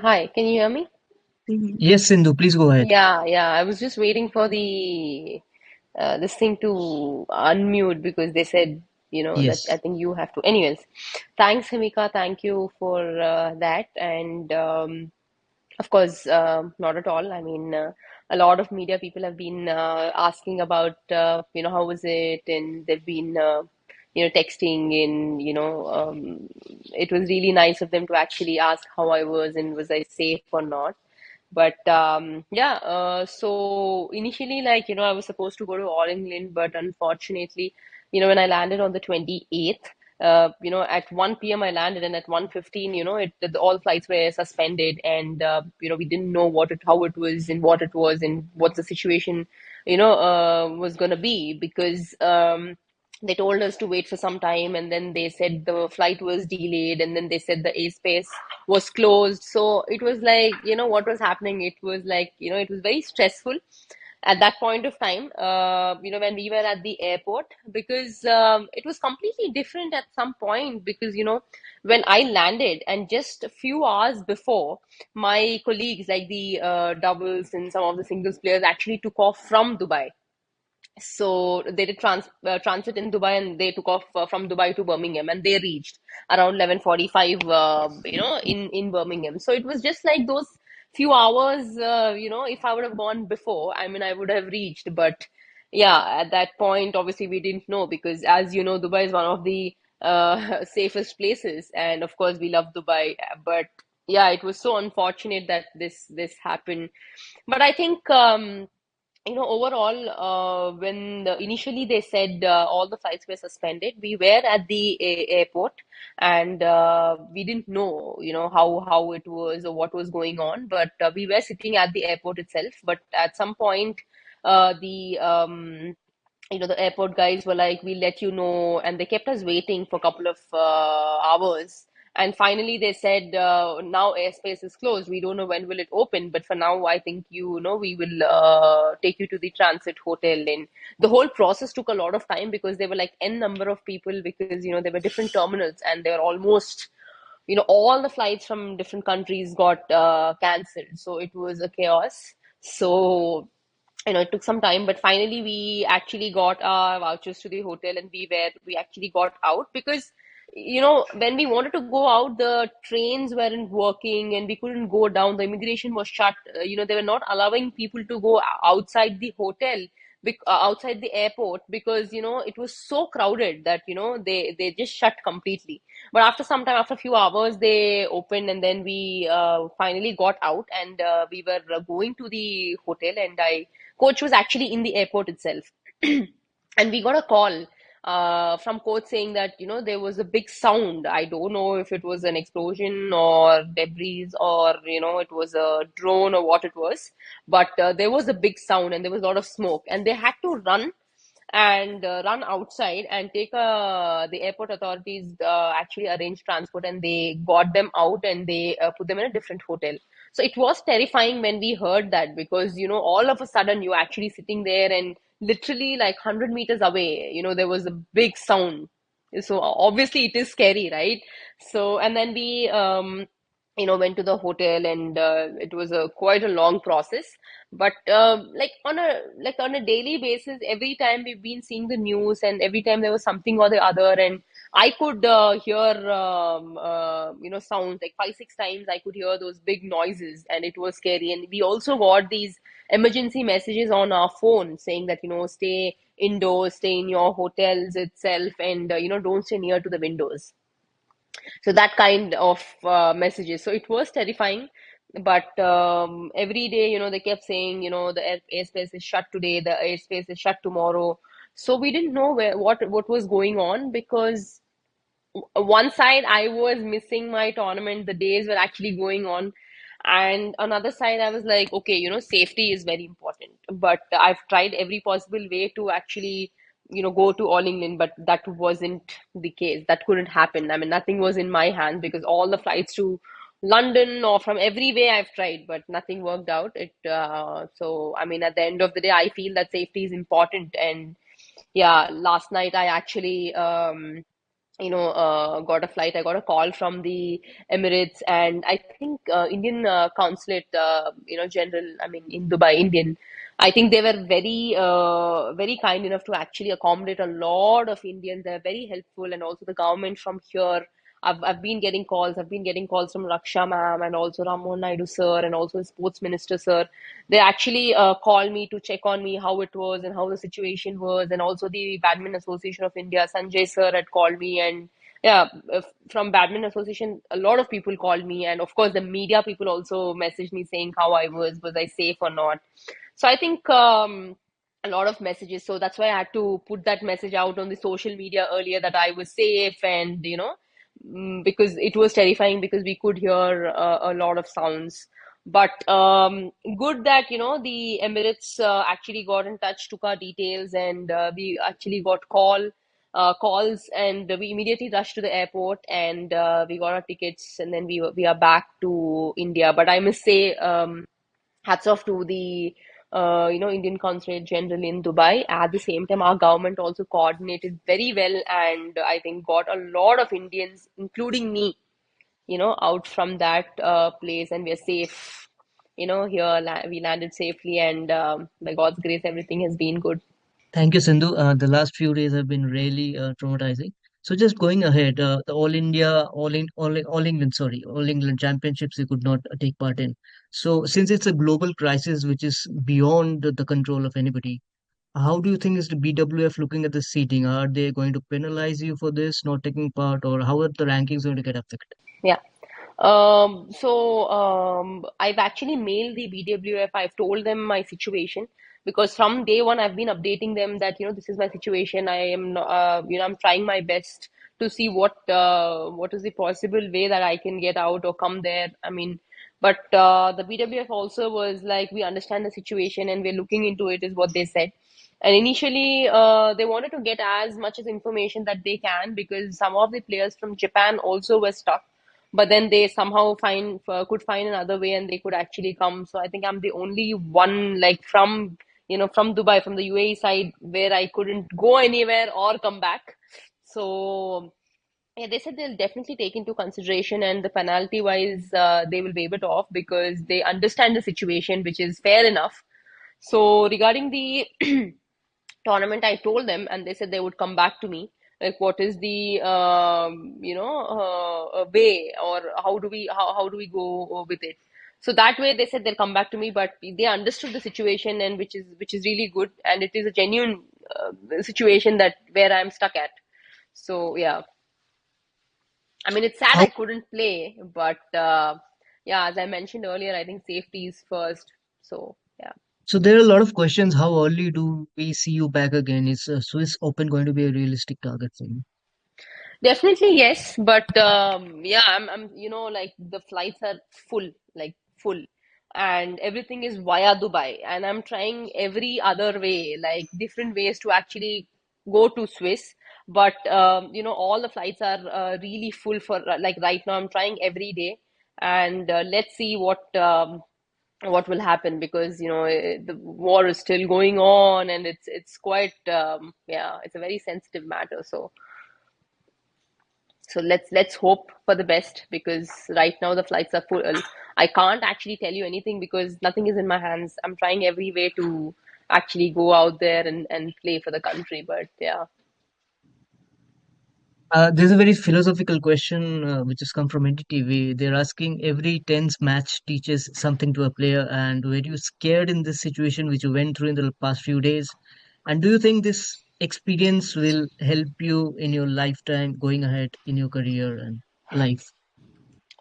Hi, can you hear me? Yes, Sindhu, please go ahead. Yeah. I was just waiting for the this thing to unmute because they said, that I Yes, think you have to. Anyways, thanks, Himika. Thank you for that. And of course, not at all. I mean, a lot of media people have been asking about, how was it, and they've been, texting, and it was really nice of them to actually ask how I was and was I safe or not. But yeah, so initially, like, I was supposed to go to All England, but unfortunately, when I landed on the 28th, at 1 p.m. I landed, and at 1:15, all flights were suspended, and we didn't know how it was, and what it was, and what the situation, was gonna be because they told us to wait for some time, and then they said the flight was delayed, and then they said the airspace was closed. So it was like, what was happening. It was like, it was very stressful at that point of time, when we were at the airport, because it was completely different at some point. Because, when I landed, and just a few hours before, my colleagues, like the doubles and some of the singles players, actually took off from Dubai. So they did transit in Dubai, and they took off from Dubai to Birmingham, and they reached around 11:45, in Birmingham. So it was just like those few hours, if I would have gone before, I mean, I would have reached. But yeah, at that point, obviously, we didn't know because, as you know, Dubai is one of the safest places, and of course, we love Dubai. But yeah, it was so unfortunate that this happened. But I think. Overall, when initially they said all the flights were suspended, we were at the airport, and we didn't know, how it was or what was going on. But we were sitting at the airport itself. But at some point, the airport guys were like, we'll let you know, and they kept us waiting for a couple of hours. And finally they said, now airspace is closed, we don't know when will it open, but for now I think, we will take you to the transit hotel. And the whole process took a lot of time because there were like n number of people, because there were different terminals, and they were almost, all the flights from different countries got cancelled, so it was a chaos. So it took some time, but finally we actually got our vouchers to the hotel, and we actually got out. Because when we wanted to go out, the trains weren't working, and we couldn't go down. The immigration was shut. They were not allowing people to go outside the hotel, outside the airport, because it was so crowded that they just shut completely. But after some time, after a few hours, they opened, and then we finally got out, and we were going to the hotel, and I coach was actually in the airport itself. And we got a call from coach saying that there was a big sound. I don't know if it was an explosion or debris, or it was a drone or what it was. But there was a big sound, and there was a lot of smoke, and they had to run outside and take the airport authorities actually arranged transport, and they got them out, and they put them in a different hotel. So it was terrifying when we heard that, because all of a sudden you're actually sitting there, and literally like 100 meters away, there was a big sound. So obviously it is scary, right? So, and then we went to the hotel, and it was a quite a long process. But like on a daily basis, every time we've been seeing the news, and every time there was something or the other, and I could hear sounds like 5 6 times. I could hear those big noises, and it was scary. And we also got these emergency messages on our phone saying that stay indoors, stay in your hotels itself, and don't stay near to the windows. So that kind of messages. So it was terrifying. But every day, they kept saying, the airspace is shut today, the airspace is shut tomorrow. So we didn't know what was going on, because one side I was missing my tournament, the days were actually going on, and another side I was like, okay, safety is very important. But I've tried every possible way to actually go to All England, but that wasn't the case. That couldn't happen. I mean, nothing was in my hand, because all the flights to London or from every way I've tried, but nothing worked out. So I mean, at the end of the day, I feel that safety is important. And yeah, last night I actually got a flight. I got a call from the Emirates, and I think Indian consulate, general, I mean, in Dubai, Indian. I think they were very kind enough to actually accommodate a lot of Indians. They're very helpful, and also the government from here. I've been getting calls. I've been getting calls from Raksha ma'am and also Rammohn Naidu sir and also the sports minister sir. They actually called me to check on me how it was and how the situation was, and also the Badminton Association of India, Sanjay sir had called me, and yeah, from Badminton Association, a lot of people called me, and of course the media people also messaged me saying how I was I safe or not. So I think a lot of messages. So that's why I had to put that message out on the social media earlier that I was safe, and because it was terrifying because we could hear a lot of sounds. But good that the Emirates actually got in touch, took our details, and we actually got calls, and we immediately rushed to the airport, and we got our tickets, and then we are back to India. But I must say, hats off to the Indian Consulate General in Dubai. At the same time, our government also coordinated very well, and I think got a lot of Indians, including me, out from that place, and we're safe. Here we landed safely, and by God's grace, everything has been good. Thank you, Sindhu. The last few days have been really traumatizing. So just going ahead, the All India, All England, sorry, All England Championships you could not take part in. So since it's a global crisis which is beyond the control of anybody, how do you think is the BWF looking at the seating? Are they going to penalize you for this not taking part, or how are the rankings going to get affected? Yeah. I've actually mailed the BWF. I've told them my situation because from day one I've been updating them that this is my situation. I am I'm trying my best to see what is the possible way that I can get out or come there. I mean, but the BWF also was like, we understand the situation and we're looking into it, is what they said. And initially, they wanted to get as much as information that they can because some of the players from Japan also were stuck, but then they somehow could find another way and they could actually come. So I think I'm the only one, like, from Dubai, from the UAE side, where I couldn't go anywhere or come back. So yeah, they said they'll definitely take into consideration, and the penalty wise, they will waive it off because they understand the situation, which is fair enough. So regarding the tournament, I told them, and they said they would come back to me. Like, what is the way, or how do we go with it? So that way, they said they'll come back to me. But they understood the situation, and which is really good, and it is a genuine situation that where I'm stuck at. So yeah, I mean, it's sad How I couldn't play, but yeah, as I mentioned earlier, I think safety is first. So yeah. so there are a lot of questions. How early do we see you back again? Is Swiss Open going to be a realistic target for you? Definitely yes, but yeah, I'm like the flights are full, like full, and everything is via Dubai, and I'm trying every other way, like different ways to actually go to Swiss, but all the flights are really full for like right now. I'm trying every day, and let's see what will happen because the war is still going on, and it's quite yeah, it's a very sensitive matter. So let's hope for the best because right now the flights are full. I can't actually tell you anything because nothing is in my hands. I'm trying every way to actually go out there and play for the country. But yeah. There's a very philosophical question which has come from NDTV. They're asking every tense match teaches something to a player, and were you scared in this situation which you went through in the past few days? And do you think this experience will help you in your lifetime going ahead in your career and life?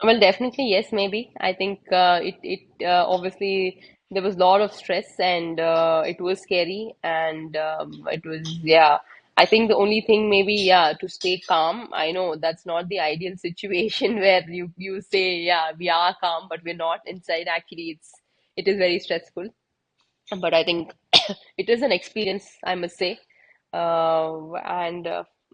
Well, definitely, yes, maybe. I think it obviously there was a lot of stress and it was scary and it was, yeah. I think the only thing maybe, yeah, to stay calm. I know that's not the ideal situation where you say, yeah, we are calm, but we're not inside. Actually, it is very stressful. But I think it is an experience, I must say, and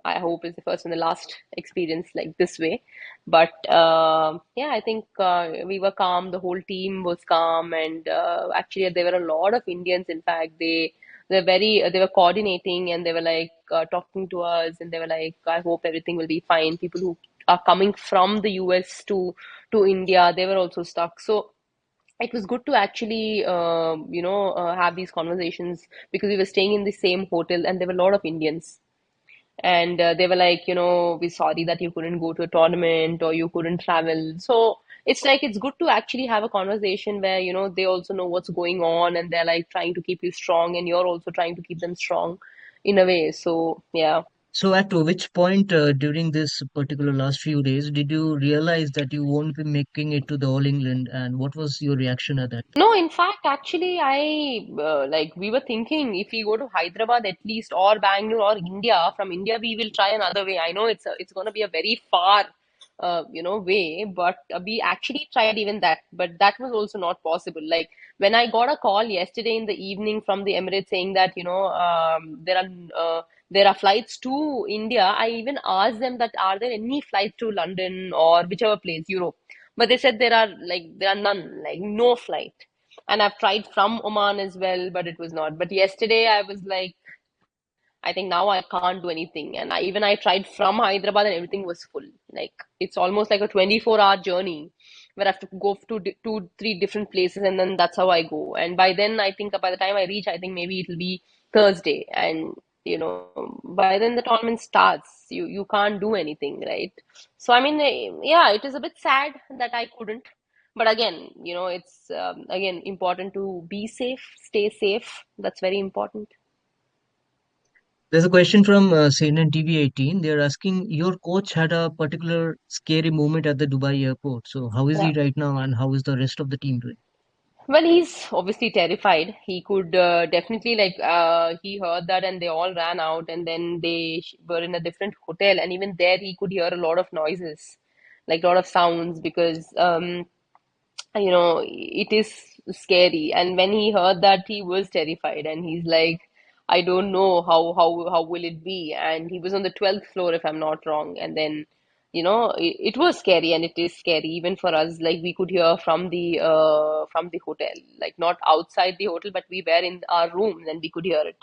I hope it's the first and the last experience like this way. But yeah, I think we were calm. The whole team was calm, and actually, there were a lot of Indians. In fact, they they were coordinating, and they were like talking to us, and they were like, I hope everything will be fine. People who are coming from the US to India, they were also stuck. So it was good to actually have these conversations, because we were staying in the same hotel and there were a lot of Indians, and they were like, we're sorry that you couldn't go to a tournament or you couldn't travel. So it's like it's good to actually have a conversation where they also know what's going on, and they're like trying to keep you strong, and you're also trying to keep them strong in a way. So yeah. So at which point during this particular last few days did you realize that you won't be making it to the All England, and what was your reaction at that? No, in fact, actually, we were thinking, if we go to Hyderabad at least, or Bangalore or India. From India, we will try another way. I know it's going to be a very far, way, but we actually tried even that, but that was also not possible. Like when I got a call yesterday in the evening from the Emirates saying that there are flights to India. I even asked them that are there any flights to London or whichever place, Europe, but they said there are none, like no flight. And I've tried from Oman as well, but it was not. But yesterday I was like, I think now I can't do anything. And I tried from Hyderabad and everything was full. Like it's almost like a 24-hour journey where I have to go to two, three different places, and then that's how I go. And by then, I think by the time I reach, I think maybe it'll be Thursday. And by then the tournament starts. You can't do anything, right? So I mean, yeah, it is a bit sad that I couldn't. But again, it's again important to be safe, stay safe. That's very important. There's a question from CNN TV 18. They're asking, your coach had a particular scary moment at the Dubai airport. So how is he Yeah. right now, and how is the rest of the team doing? Well, he's obviously terrified. He could definitely he heard that and they all ran out, and then were in a different hotel, and even there he could hear a lot of noises, like a lot of sounds, because it is scary. And when he heard that, he was terrified, and he's like, I don't know how will it be. And he was on the 12th floor, if I'm not wrong. And then it was scary, and it is scary even for us. Like we could hear from the hotel, like not outside the hotel, but we were in our rooms and we could hear it.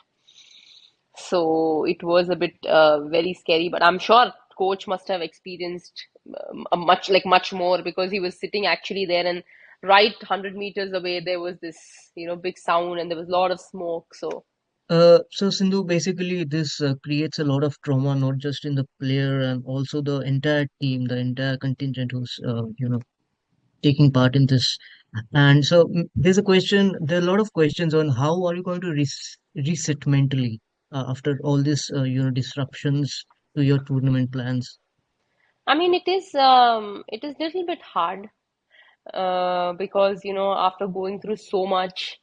So it was a bit very scary, but I'm sure coach must have experienced a much more, because he was sitting actually there, and right 100 meters away there was this big sound, and there was a lot of smoke. So So Sindhu, basically this creates a lot of trauma, not just in the player and also the entire team, the entire contingent who's taking part in this. And so there's a question. There are a lot of questions on how are you going to reset mentally after all this disruptions to your tournament plans. I mean, it is little bit hard, because after going through so much,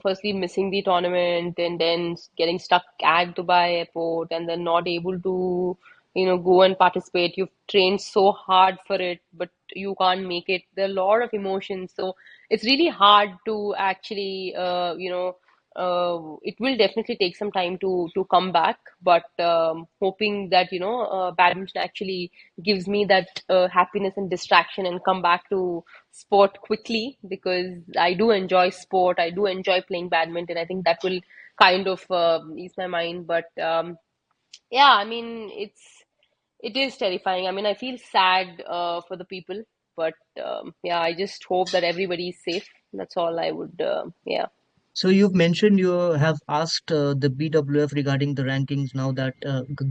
firstly missing the tournament, and then getting stuck at Dubai airport, and then not able to go and participate. You've trained so hard for it, but you can't make it. There are a lot of emotions, so it's really hard to actually it will definitely take some time to come back, but hoping that badminton actually gives me that happiness and distraction, and come back to sport quickly, because I do enjoy sport. I do enjoy playing badminton. I think that will kind of ease my mind. But yeah, I mean, it is terrifying. I mean, I feel sad for the people, but yeah, I just hope that everybody is safe. That's all I would. Yeah, So you've mentioned you have asked the BWF regarding the rankings now that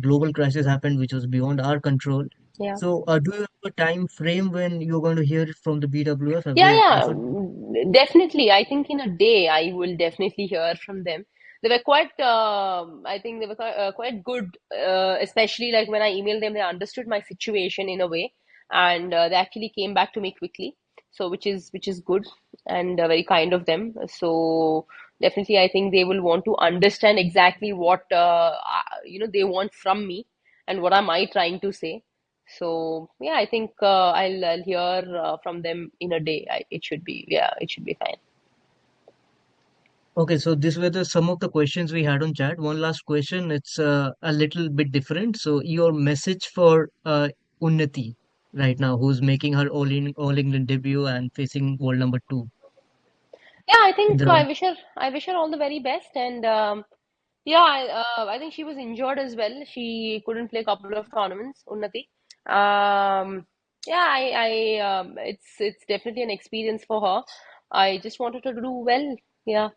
global crisis happened, which was beyond our control. yeah. So do you have a time frame when you're going to hear it from the BWF? Have Yeah, they yeah, offered? definitely. I think in a day I will definitely hear from them. They were quite, I think they were quite good, especially like when I emailed them, they understood my situation in a way, and they actually came back to me quickly. So which is good, and very kind of them. So definitely, I think they will want to understand exactly what they want from me, and what am I trying to say. So yeah, I think I'll hear from them in a day. It should be, yeah, it should be fine. Okay, so these were the some of the questions we had on chat. One last question. It's a little bit different. So your message for Unnati right now, who's making her all England debut and facing world number two. Yeah, in the I round? wish her all the very best. And yeah, I think she was injured as well. She couldn't play a couple of tournaments, Unnati. Yeah, it's definitely an experience for her. I just wanted her to do well. Yeah.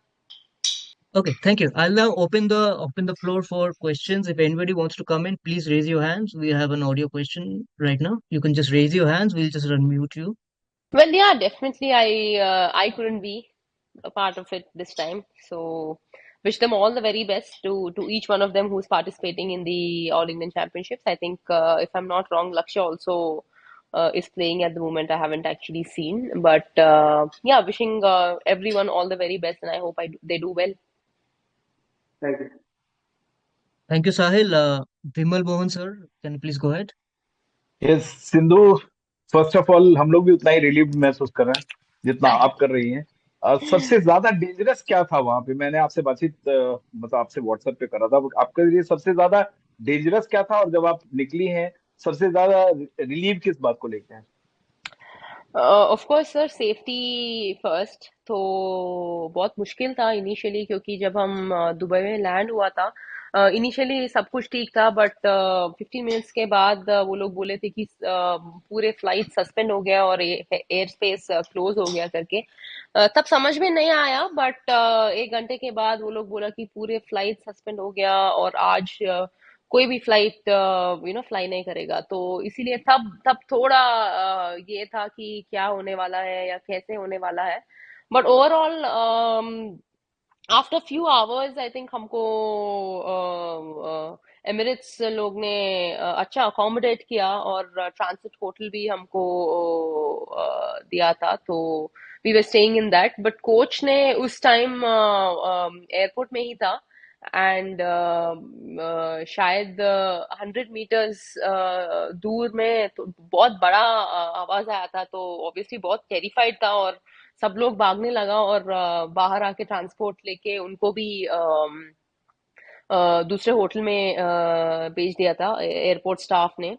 Okay, thank you. I'll now open the floor for questions. If anybody wants to come in, please raise your hands. We have an audio question right now. You can just raise your hands. We'll just unmute you. Well, yeah, definitely. I couldn't be a part of it this time. So wish them all the very best to each one of them who's participating in the All England Championships. I think if I'm not wrong, Lakshya also is playing at the moment. I haven't actually seen, but yeah, wishing everyone all the very best, and I hope they do well. Thank you. Thank you, Sahil. Vimal Mohan sir, can you please go ahead? Yes Sindhu, first of all हम लोग भी उतना ही relieved महसूस कर रहे हैं जितना आप कर रही हैं। सबसे ज्यादा डेंजरस क्या था वहां पे? मैंने आपसे बातचीत मतलब आपसे व्हाट्सएप पे करा था, आपके लिए सबसे ज्यादा डेंजरस क्या था, और जब आप निकली हैं सबसे ज्यादा रिलीव किस बात को लेके हैं? Of course sir, safety first. तो बहुत मुश्किल था इनिशियली, क्योंकि जब हम दुबई में लैंड हुआ था, इनिशियली सब कुछ ठीक था, बट 15 मिनट्स के बाद वो लोग बोले थे कि पूरे फ्लाइट सस्पेंड हो गया और एयर स्पेस क्लोज हो गया करके। तब समझ में नहीं आया, बट 1 घंटे के बाद वो लोग बोला कि पूरे फ्लाइट सस्पेंड हो गया और आज कोई भी फ्लाइट फ्लाई नहीं करेगा। तो इसीलिए तब तब थोड़ा ये था कि क्या होने वाला है या कैसे होने वाला है। But overall after few hours I think हमको एमिरेट्स लोग ने अच्छा अकोमोडेट किया, और ट्रांसिट होटल भी हमको दिया था। तो we were staying in that, but coach ने उस टाइम एयरपोर्ट में ही था। एंड शायद 100 मीटर्स दूर में तो बहुत बड़ा आवाज आया था, तो ऑब्वियसली बहुत टेरिफाइड था, और सब लोग भागने लगा, और बाहर आके ट्रांसपोर्ट लेके उनको भी दूसरे होटल में भेज दिया था एयरपोर्ट स्टाफ ने।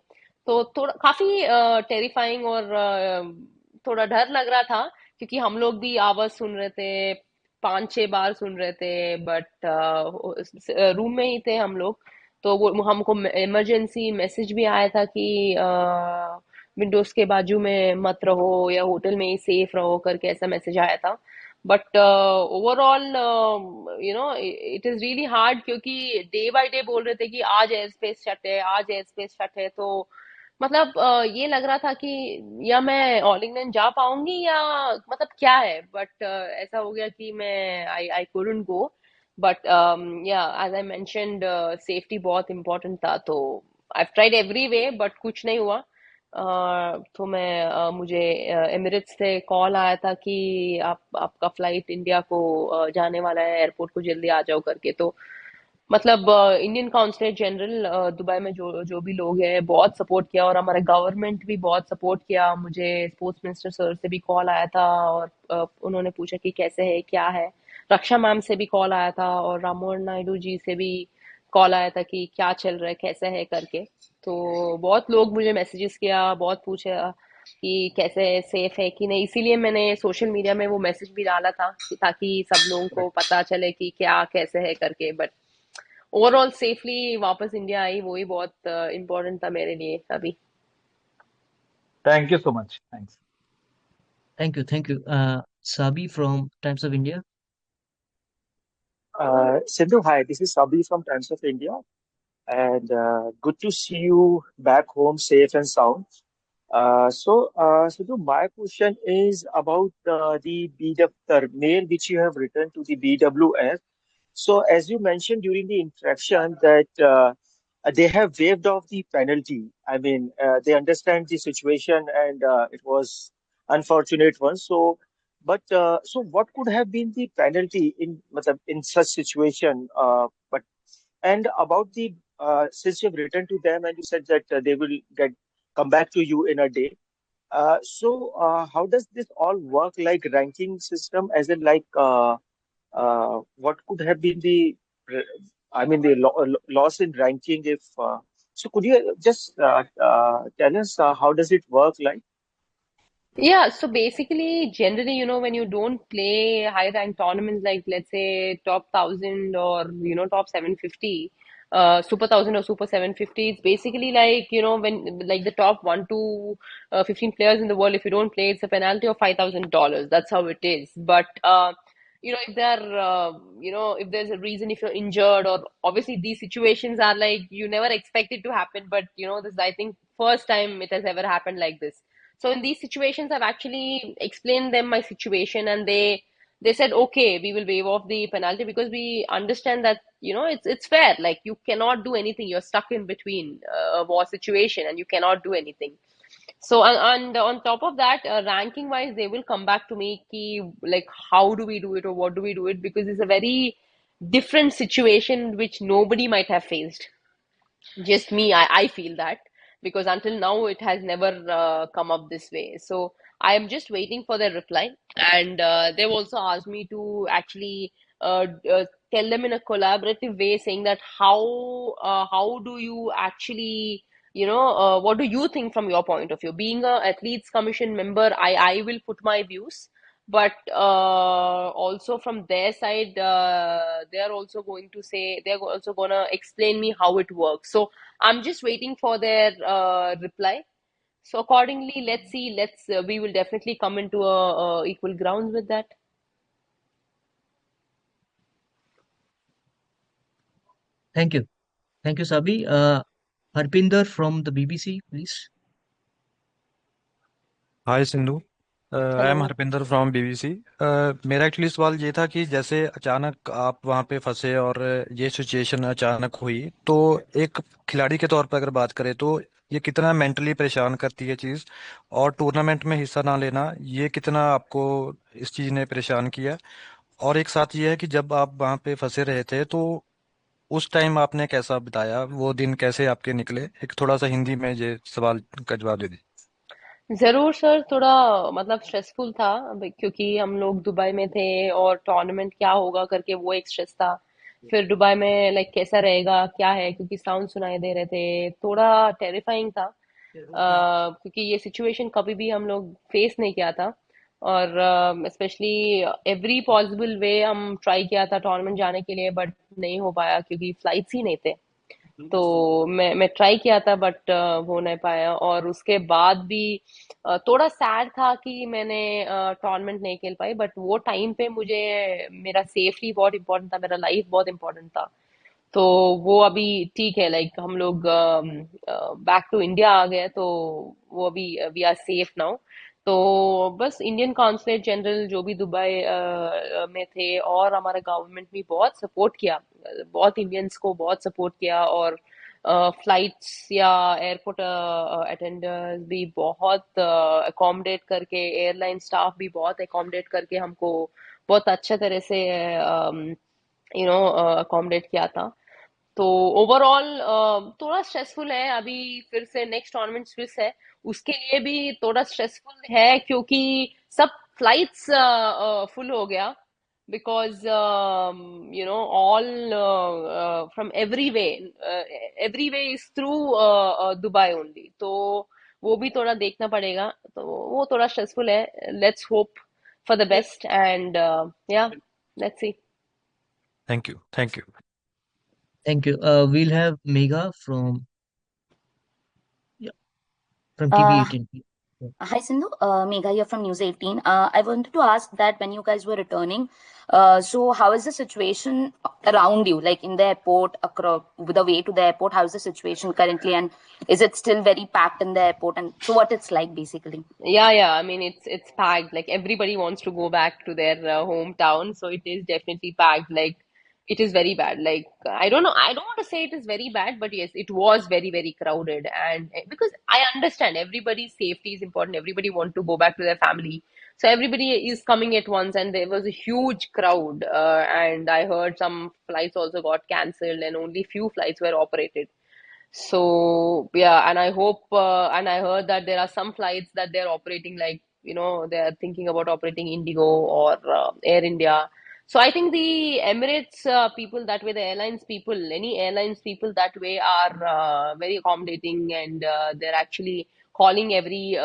तो थोड़ा काफी टेरिफाइंग और थोड़ा डर लग रहा था, क्योंकि हम लोग भी आवाज सुन रहे थे, 5-6 बार सुन रहे थे, बट रूम में ही थे हम लोग। तो वो हमको इमरजेंसी मैसेज भी आया था कि विंडोज के बाजू में मत रहो या होटल में ही सेफ रहो करके, ऐसा मैसेज आया था। But overall it is really hard, क्योंकि डे बाय डे बोल रहे थे कि आज एयर स्पेस शट है, आज एयर स्पेस शट है। तो मतलब ये लग रहा था कि या मैं ऑल इंग्लैंड जा पाऊंगी या मतलब क्या है। बट ऐसा हो गया कि मैं आई कुडंट गो। बट या एज आई मेंशन्ड, सेफ्टी बहुत इम्पोर्टेंट था। तो I tried every way, but कुछ नहीं हुआ। तो मैं मुझे एमिरेट्स से कॉल आया था कि आपका फ्लाइट इंडिया को जाने वाला है, एयरपोर्ट को जल्दी आ जाओ करके। तो मतलब इंडियन काउंसलेट जनरल दुबई में जो जो भी लोग हैं, बहुत सपोर्ट किया, और हमारा गवर्नमेंट भी बहुत सपोर्ट किया। मुझे स्पोर्ट्स मिनिस्टर सर से भी कॉल आया था, और उन्होंने पूछा कि कैसे है क्या है। रक्षा मैम से भी कॉल आया था, और राममोहन नायडू जी से भी कॉल आया था कि क्या चल रहा है, कैसे है करके। तो बहुत लोग मुझे मैसेजेस किया, बहुत पूछा कि कैसे है, सेफ है कि नहीं। इसीलिए मैंने सोशल मीडिया में वो मैसेज भी डाला था ताकि सब लोगों को पता चले कि क्या कैसे है करके। बट ओवरऑल सेफली वापस इंडिया आई, वही बहुत इम्पोर्टेंट था मेरे लिए अभी। Thank you so much, thanks. Thank you, thank you. Sabi from Times of India. Sindhu, hi, this is Sabhi from Times of India, and good to see you back home safe and sound. Sindhu, my question is about the the mail which you have written to the BWF. So, as you mentioned during the interaction, that they have waived off the penalty. I mean, they understand the situation, and it was unfortunate one. So what could have been the penalty in in such situation? But and about the since you've written to them and you said that they will get come back to you in a day. How does this all work? Like ranking system, as in like what could have been the the loss in ranking if so could you just tell us how does it work like? Yeah, so basically, generally, when you don't play high rank tournaments like, let's say, top 1000 or, top 750, super 1000 or super 750, it's basically like, when like the top 1 to 15 players in the world, if you don't play, it's a penalty of $5,000. That's how it is. But, if if there's a reason, if you're injured, or obviously these situations are like, you never expect it to happen, but, this is, I think, first time it has ever happened like this. So in these situations, I've actually explained them my situation, and they said, okay, we will waive off the penalty because we understand that it's fair. Like, you cannot do anything. You're stuck in between a war situation, and you cannot do anything. So and on top of that, ranking wise, they will come back to me ki, like, how do we do it or what do we do it, because it's a very different situation which nobody might have faced. Just me, I feel that, because until now it has never come up this way. So I am just waiting for their reply, and they've also asked me to actually tell them in a collaborative way, saying that how do you actually, what do you think from your point of view? Being a athletes commission member, I will put my views, but also from their side, they're also going to say, they're also going to explain me how it works. So I'm just waiting for their reply. So accordingly, let's see. We will definitely come into a equal grounds with that. Thank you. Thank you, Sabi. Harpinder from the BBC, please. Hi Sindhu, I am Hello. Harpinder from BBC. मेरा actually सवाल ये था कि जैसे अचानक आप वहाँ पे फंसे और ये सिचुएशन अचानक हुई, तो एक खिलाड़ी के तौर पर अगर बात करें तो ये कितना मेंटली परेशान करती है चीज़, और टूर्नामेंट में हिस्सा ना लेना ये कितना आपको इस चीज़ ने परेशान किया। और एक साथ ये है कि जब आप वहाँ पे फंसे रहे थे तो उस टाइम आपने कैसा बिताया, वो दिन कैसे आपके निकले, एक थोड़ा सा हिंदी में ये सवाल का जवाब दे दीजिए। जरूर सर, थोड़ा मतलब स्ट्रेसफुल था, क्योंकि हम लोग दुबई में थे और टूर्नामेंट क्या होगा करके वो एक स्ट्रेस था। फिर दुबई में लाइक कैसा रहेगा क्या है, क्योंकि साउंड सुनाई दे रहे थे, थोड़ा टेरिफाइंग था। क्योंकि ये सिचुएशन कभी भी हम लोग फेस नहीं किया था, और स्पेशली एवरी पॉसिबल वे हम ट्राई किया था टूर्नामेंट जाने के लिए, बट नहीं हो पाया क्योंकि फ्लाइट्स ही नहीं थे। तो मैं ट्राई किया था, बट हो नहीं पाया। और उसके बाद भी थोड़ा सैड था कि मैंने टूर्नामेंट नहीं खेल पाई, बट वो टाइम पे मुझे मेरा सेफ्टी बहुत इम्पोर्टेंट था, मेरा लाइफ बहुत इम्पोर्टेंट था। तो वो अभी ठीक है, लाइक हम लोग बैक टू इंडिया आ गए, तो वो अभी वी आर सेफ नाउ। तो बस इंडियन कॉन्सुलेट जनरल जो भी दुबई में थे, और हमारा गवर्नमेंट भी बहुत सपोर्ट किया, बहुत इंडियंस को बहुत सपोर्ट किया। और फ्लाइट्स या एयरपोर्ट अटेंडर्स भी बहुत अकोमोडेट करके, एयरलाइन स्टाफ भी बहुत अकोमोडेट करके हमको बहुत अच्छे तरह से अकोमोडेट किया था। तो ओवरऑल थोड़ा स्ट्रेसफुल है अभी। फिर से नेक्स्ट टूर्नामेंट स्विस है, उसके लिए भी थोड़ा स्ट्रेसफुल है, क्योंकि सब फ्लाइट्स फुल हो गया, because all from every way is through Dubai only. तो वो भी थोड़ा देखना पड़ेगा, तो वो थोड़ा स्ट्रेसफुल है। Let's hope for the best, and या let's see. Thank you, thank you. Thank you. We'll have Megha from, yeah, from TV Uh, 18. Yeah. Hi, Sindhu. Megha here from News 18. I wanted to ask that when you guys were returning, so how is the situation around you, like in the airport, across the way to the airport? How is the situation currently, and is it still very packed in the airport? And so, what it's like basically? Yeah. I mean, it's packed. Like, everybody wants to go back to their hometown, so it is definitely packed. Like, it is very bad. Like, I don't know. I don't want to say it is very bad, but yes, it was very, very crowded. And because I understand everybody's safety is important, everybody want to go back to their family, so everybody is coming at once, and there was a huge crowd. And I heard some flights also got cancelled, and only few flights were operated. So yeah, and I hope, and I heard that there are some flights that they're operating, like, they're thinking about operating Indigo or Air India. So I think the Emirates people that way, the airlines people, any airlines people that way are very accommodating, and they're actually calling every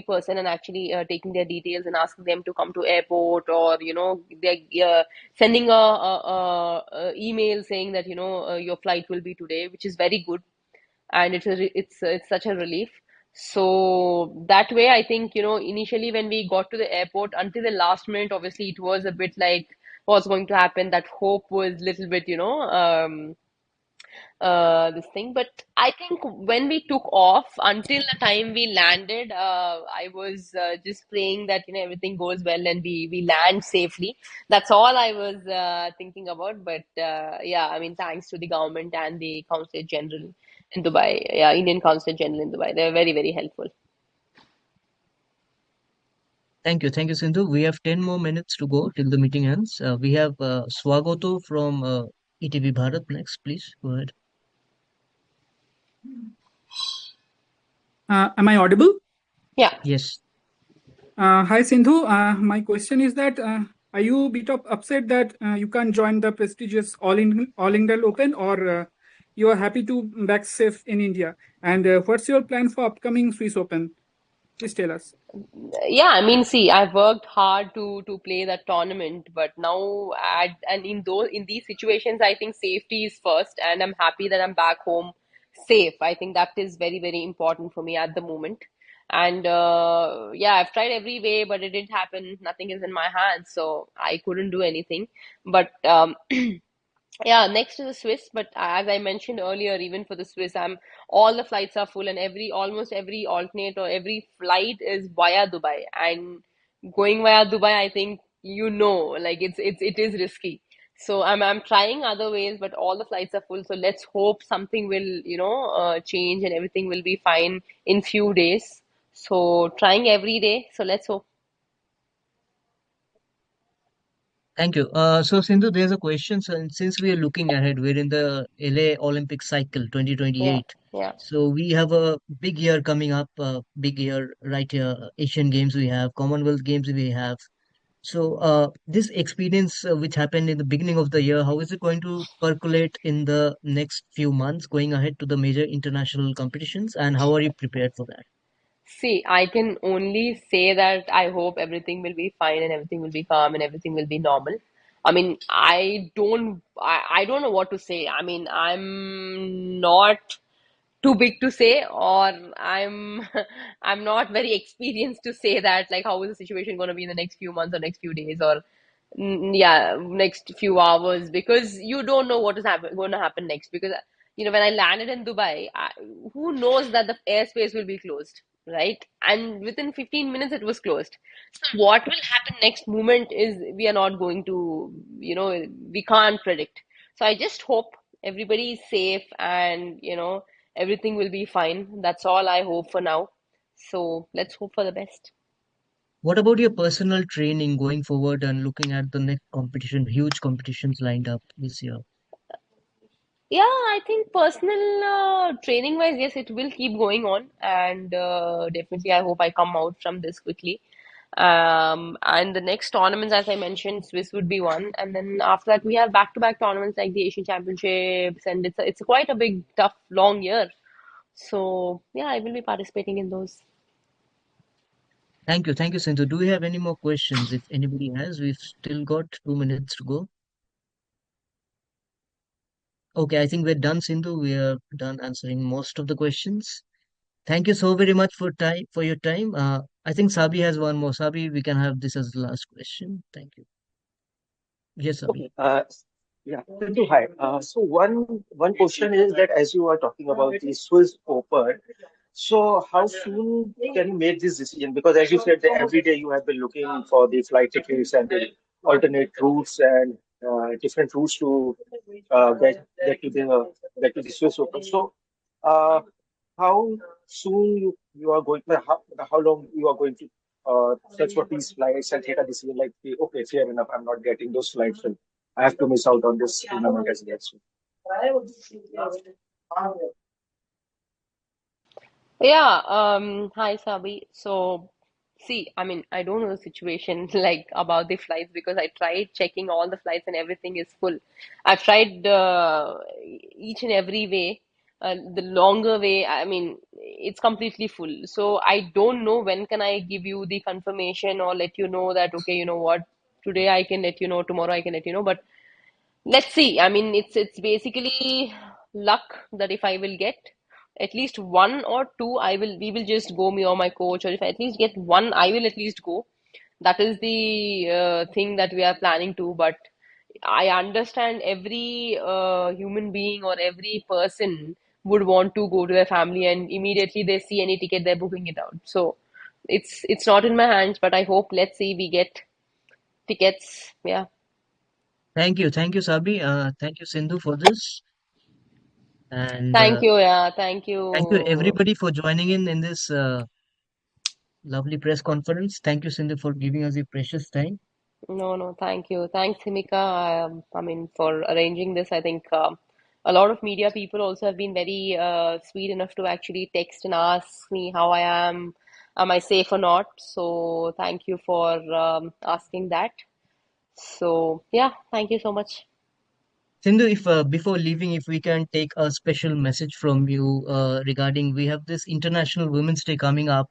person and actually taking their details and asking them to come to airport, or they're sending a email saying that your flight will be today, which is very good, and it's such a relief. So that way, I think, initially when we got to the airport, until the last minute, obviously it was a bit like what's going to happen. That hope was little bit, this thing. But I think when we took off until the time we landed, I was just praying that everything goes well and we land safely. That's all I was thinking about. But yeah, I mean, thanks to the government and the Consulate General in Dubai, yeah, Indian Consulate General in Dubai, they're very, very helpful. Thank you, Sindhu. We have 10 more minutes to go till the meeting ends. We have Swagato from ETV Bharat next, please. Go ahead. Am I audible? Yeah. Yes. Hi, Sindhu. My question is that are you a bit of upset that you can't join the prestigious All England Open, or you are happy to back safe in India? And what's your plan for upcoming Swiss Open? Please tell us. Yeah, I mean, see, I've worked hard to play that tournament, but now and in these situations, I think safety is first, and I'm happy that I'm back home safe. I think that is very, very important for me at the moment. And yeah, I've tried every way, but it didn't happen. Nothing is in my hands, so I couldn't do anything. But yeah, next to the Swiss, but as I mentioned earlier, even for the Swiss, all the flights are full, and almost every alternate or every flight is via Dubai. And going via Dubai, I think like it is risky. So I'm trying other ways, but all the flights are full. So let's hope something will change and everything will be fine in few days. So trying every day. So let's hope. Thank you. So, Sindhu, there's a question. So, since we are looking ahead, we're in the LA Olympic cycle Yeah, 2028. yeah. So, we have a big year coming up, big year right here. Asian Games we have, Commonwealth Games we have. So, this experience which happened in the beginning of the year, how is it going to percolate in the next few months going ahead to the major international competitions? And how are you prepared for that? See, I can only say that I hope everything will be fine and everything will be calm and everything will be normal. I mean, I don't know what to say. I mean, I'm not too big to say, or I'm I'm not very experienced to say that, like, how is the situation going to be in the next few months or next few days, or yeah, next few hours, because you don't know what is going to happen next. Because when I landed in Dubai, who knows that the airspace will be closed, right? And within 15 minutes it was closed. So what will happen next moment is we are not going to, we can't predict. So I just hope everybody is safe, and everything will be fine. That's all I hope for now. So let's hope for the best. What about your personal training going forward and looking at the next competition, huge competitions lined up this year? Yeah, I think personal training wise, yes, it will keep going on, and definitely I hope I come out from this quickly. And the next tournaments, as I mentioned, Swiss would be one, and then after that we have back-to-back tournaments like the Asian Championships, and it's quite a big, tough, long year. So yeah, I will be participating in those. Thank you, Sindhu. Do we have any more questions? If anybody has, we've still got 2 minutes to go. Okay, I think we're done, Sindhu. We are done answering most of the questions. Thank you so very much for your time. I think Sabi has one more. Sabi, we can have this as the last question. Thank you. Yes, Sabi. Okay. Yeah. Sindhu, hi. So one question is that as you are talking about the Swiss Open, so how soon can you make this decision? Because as you said, that every day you have been looking for the flight tickets and the alternate routes and different routes to get to the Swiss Open. So uh, how soon you are going? How long you are going to search for these flights and take a decision like, okay, fair enough, I'm not getting those flights, and I have to miss out on this tournament as well. So, Yeah, hi Sabi. So, see, I mean, I don't know the situation like about the flights, because I tried checking all the flights and everything is full. I've tried each and every way, the longer way, I mean, it's completely full. So I don't know when can I give you the confirmation or let you know that, okay, you know what, today I can let you know, tomorrow I can let you know. But let's see. I mean, it's basically luck that if I will get at least one or two, we will just go, me or my coach, or if I at least get one, I will at least go. That is the thing that we are planning to. But I understand every human being or every person would want to go to their family, and immediately they see any ticket, they're booking it out. So it's not in my hands, but I hope, let's see, we get tickets. Yeah. Thank you, Sabi. Thank you, Sindhu, for this, and Thank you. Yeah. Thank thank you you. everybody for joining in this lovely press conference. Thank you, Sindhu, for giving us your precious time. No, no, thank you. Thanks, Himika. I mean, for arranging this. I think a lot of media people also have been very sweet enough to actually text and ask me how I am I safe or not. So thank you for asking that. So yeah, thank you so much. Sindhu, if before leaving, if we can take a special message from you regarding we have this International Women's Day coming up,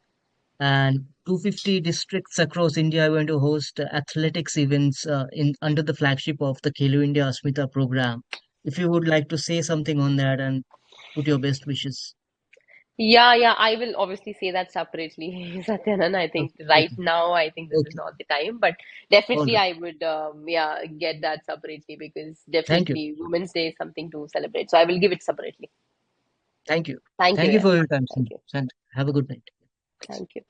and 250 districts across India are going to host athletics events in under the flagship of the Khelo India Asmita program. If you would like to say something on that and put your best wishes. Yeah, yeah, I will obviously say that separately, Satyanan. I think Okay, right okay, now, I think this is okay. not the time, but All definitely right. I would, yeah, get that separately, because Thank you. definitely Women's Day is something to celebrate. So I will give it separately. Thank you. Thank you, Thank you yeah. for your time, Thank Sindhu. you. And have a good night. Thank you.